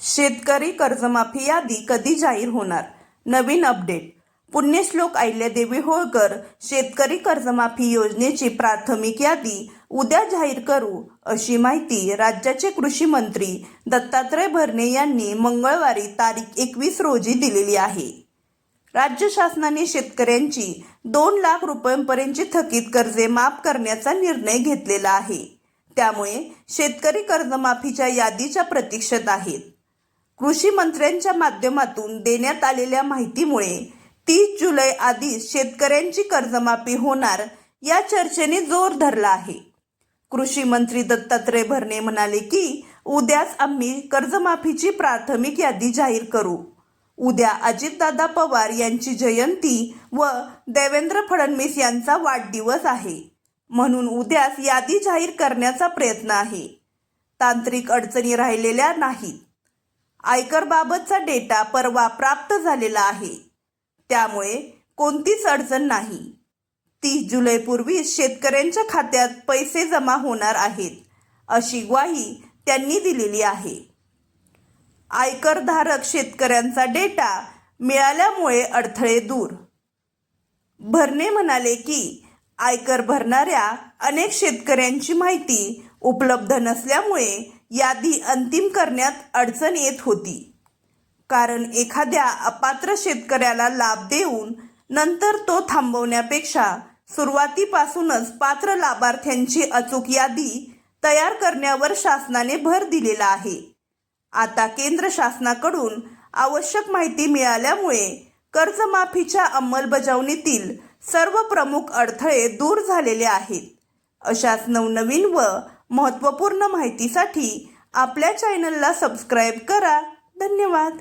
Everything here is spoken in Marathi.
शेतकरी कर्जमाफी यादी कधी जाहीर होणार? नवीन अपडेट. पुण्यश्लोक अहिल्यादेवी होळकर शेतकरी कर्जमाफी योजनेची प्राथमिक यादी उद्या जाहीर करू, अशी माहिती राज्याचे कृषी मंत्री दत्तात्रय भरणे यांनी मंगळवारी तारीख 21 रोजी दिलेली आहे. राज्य शासनाने शेतकऱ्यांची 2 लाख रुपयांपर्यंतची थकीत कर्जे माफ करण्याचा निर्णय घेतलेला आहे. त्यामुळे शेतकरी कर्जमाफीच्या यादीच्या प्रतीक्षेत आहेत. कृषी मंत्र्यांच्या माध्यमातून देण्यात आलेल्या माहितीमुळे 30 जुलै आधीच शेतकऱ्यांची कर्जमाफी होणार या चर्चेने जोर धरला आहे. कृषी मंत्री दत्तात्रय भरणे म्हणाले की उद्याच आम्ही कर्जमाफीची प्राथमिक यादी जाहीर करू. उद्या अजितदादा पवार यांची जयंती व देवेंद्र फडणवीस यांचा वाढदिवस आहे, म्हणून उद्याच यादी जाहीर करण्याचा प्रयत्न आहे. तांत्रिक अडचणी राहिलेल्या नाहीत. आयकरबाबतचा डेटा परवा प्राप्त झालेला आहे, त्यामुळे कोणतीच अडचण नाही. 30 जुलैपूर्वीच शेतकऱ्यांच्या खात्यात पैसे जमा होणार आहेत, अशी ग्वाही त्यांनी दिलेली आहे. आयकरधारक शेतकऱ्यांचा डेटा मिळाल्यामुळे अडथळे दूर. भरणे म्हणाले की आयकर भरणाऱ्या अनेक शेतकऱ्यांची माहिती उपलब्ध नसल्यामुळे यादी अंतिम करण्यात अडचण येत होती. कारण एखाद्या अपात्र शेतकऱ्याला लाभ देऊन नंतर तो थांबवण्यापेक्षा सुरुवातीपासूनच पात्र लाभार्थ्यांची अचूक यादी तयार करण्यावर शासनाने भर दिलेला आहे. आता केंद्र शासनाकडून आवश्यक माहिती मिळाल्यामुळे कर्जमाफीच्या अंमलबजावणीतील सर्व प्रमुख अडथळे दूर झालेले आहेत. अशाच नवनवीन व महत्त्वपूर्ण माहितीसाठी आपल्या चॅनलला सबस्क्राईब करा. धन्यवाद.